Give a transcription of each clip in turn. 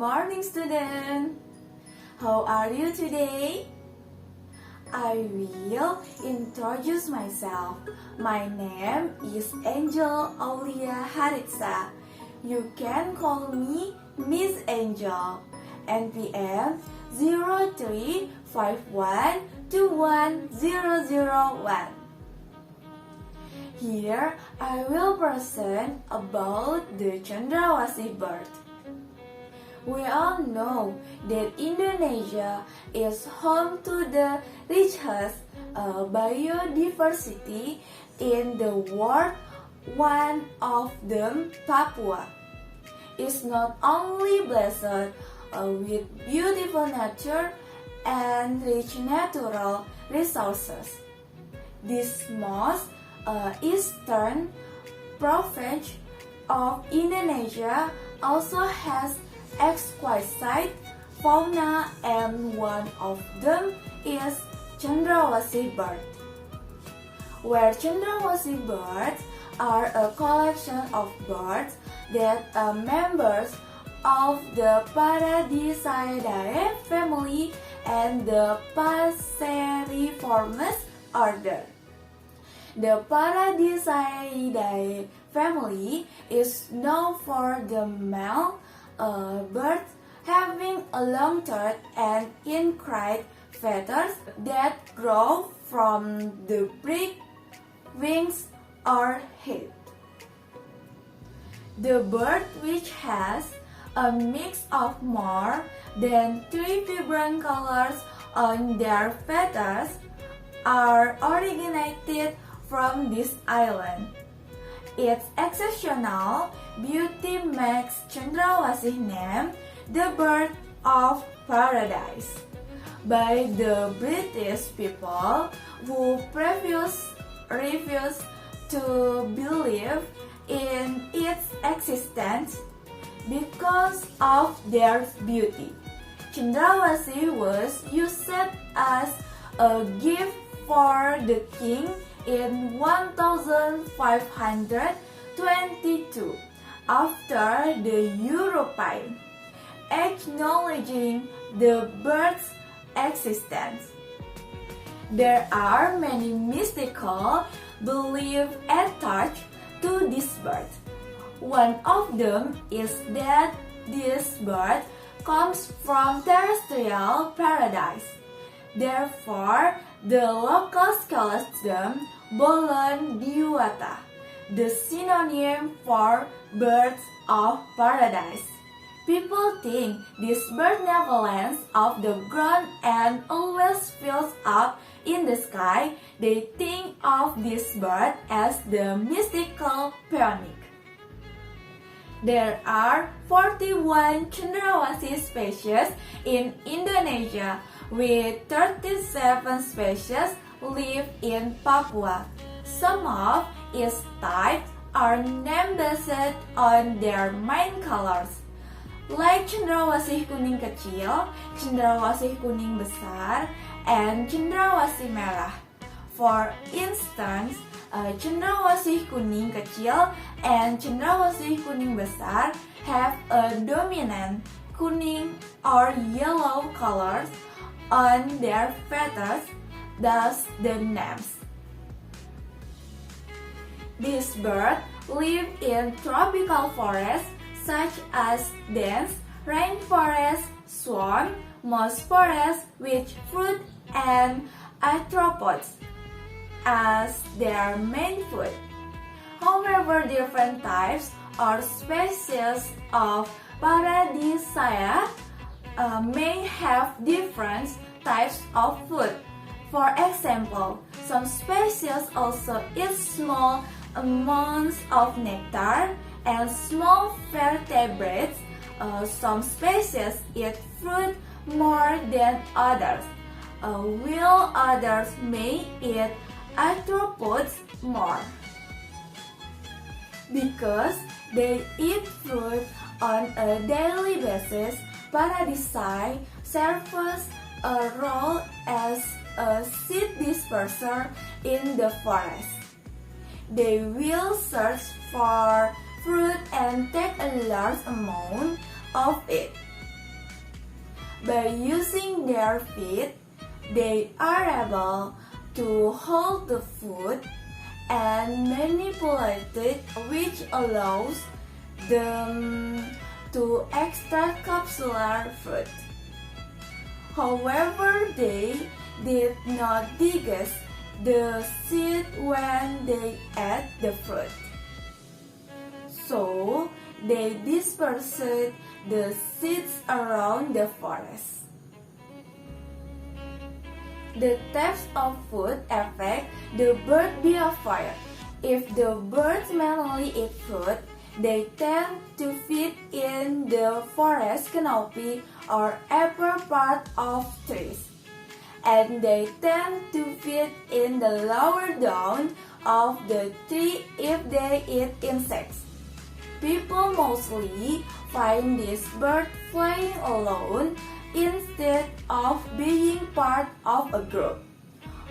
morning, student. How are you today? I will introduce myself. My name is Angel Aulia Haritsa. You can call me Miss Angel. NPM 0351210001. Here I will present about the Cendrawasih bird. We all know that Indonesia is home to the richest biodiversity in the world. One of them, Papua, is not only blessed with beautiful nature and rich natural resources. This most eastern province of Indonesia also has exquisite fauna, and one of them is Cendrawasih bird. Where Cendrawasih birds are a collection of birds that are members of the Paradiseidae family and the Passeriformes order. The Paradiseidae family is known for the male birds having a long throat and inclined feathers that grow from the beak, wings, or head. The bird, which has a mix of more than 3 vibrant colors on their feathers, are originated from this island. Its exceptional beauty makes Cendrawasih named the bird of paradise by the British people who refused to believe in its existence because of their beauty. Cendrawasih was used as a gift for the king in 1522 after the European acknowledging the bird's existence. There are many mystical beliefs attached to this bird. One of them is that this bird comes from terrestrial paradise. Therefore, the locals call them Bolon Diwata, the synonym for birds of paradise. People think this bird never lands off the ground and always fills up in the sky. They think of this bird as the mystical phoenix. There are 41 Cendrawasih species in Indonesia, with 37 species live in Papua. Some of its types are named based on their main colors, like Cendrawasih kuning kecil, Cendrawasih kuning besar, and Cendrawasih merah. For instance, Cendrawasih kuning kecil and Cendrawasih kuning besar have a dominant kuning or yellow colors on their feathers, thus the names. This bird live in tropical forests such as dense rainforest, swamp, moss forest with fruit and arthropods as their main food. However, different types or species of Paradiseidae may have different types of food. For example, some species also eat small amounts of nectar and small vertebrates. Some species eat fruit more than others, while others may eat arthropods more. Because they eat fruit on a daily basis, Paradiseidae serves a role as a seed disperser in the forest. They will search for fruit and take a large amount of it. By using their feet, they are able to hold the food and manipulate it, which allows them to extract capsular fruit. However, they did not digest the seed when they ate the fruit. So, they dispersed the seeds around the forest. The types of food affect the bird behavior. If the birds mainly eat fruit, they tend to feed in the forest canopy or upper part of trees, and they tend to feed in the lower down of the tree if they eat insects. People mostly find this bird flying alone instead of being part of a group.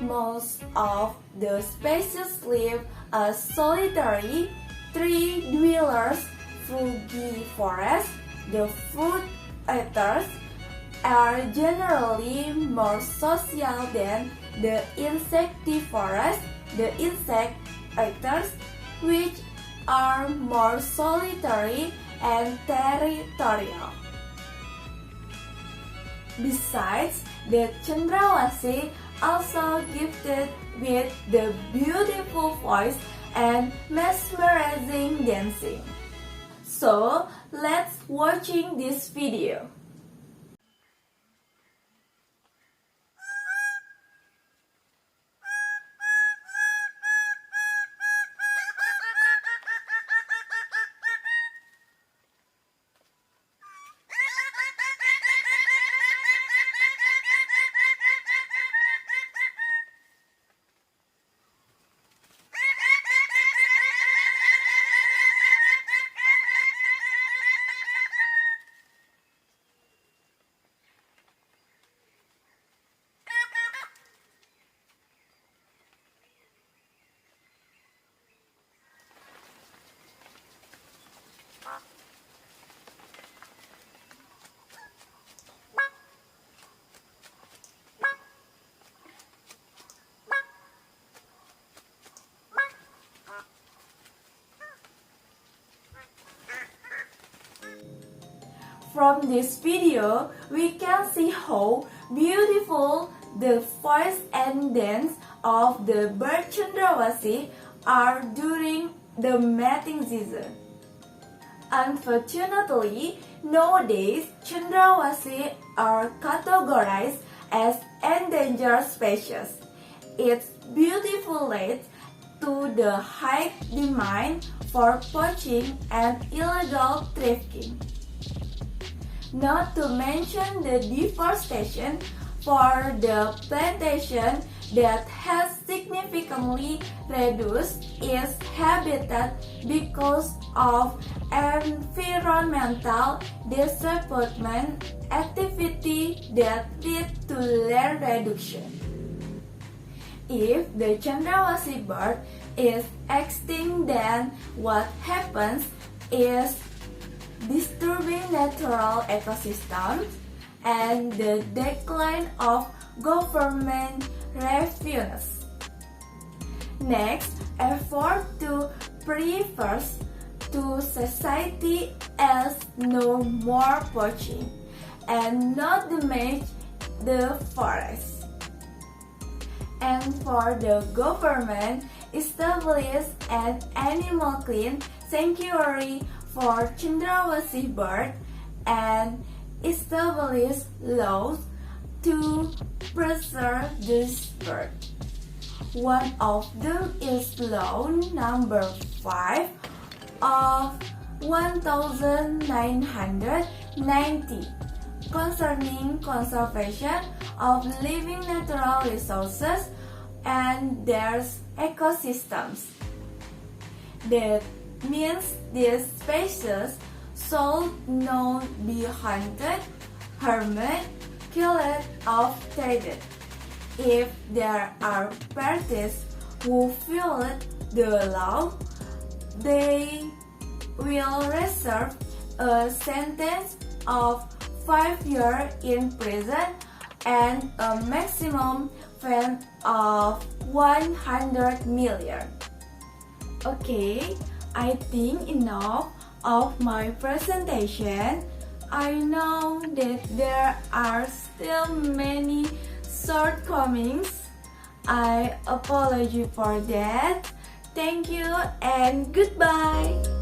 Most of the species live as solitary tree dwellers. Frugivores, the fruit eaters, are generally more social than the insectivores, the insect eaters, which are more solitary and territorial. Besides, the Cendrawasih also gifted with the beautiful voice and mesmerizing dancing. So, let's watching this video. From this video, we can see how beautiful the voice and dance of the bird Cendrawasih are during the mating season. Unfortunately, nowadays Cendrawasih are categorized as endangered species. Its beautiful leads to the high demand for poaching and illegal trafficking. Not to mention the deforestation for the plantation that has significantly reduced its habitat because of environmental disruption activity that lead to land reduction. If the Cendrawasih bird is extinct, then what happens is disturbing natural ecosystems and the decline of government revenues. Next, effort to preserve to society as no more poaching and not damage the forest. And for the government, establish an animal clean sanctuary for Cendrawasih bird and establish laws to preserve this bird. One of them is Law Number 5 of 1990 concerning conservation of living natural resources and their ecosystems. That means these species should not be hunted, harmed, killed, or traded. If there are parties who violate the law, they will receive a sentence of 5 years in prison and a maximum fine of 100 million. Okay, I think enough of my presentation. I know that there are still many shortcomings. I apologize for that. Thank you and goodbye.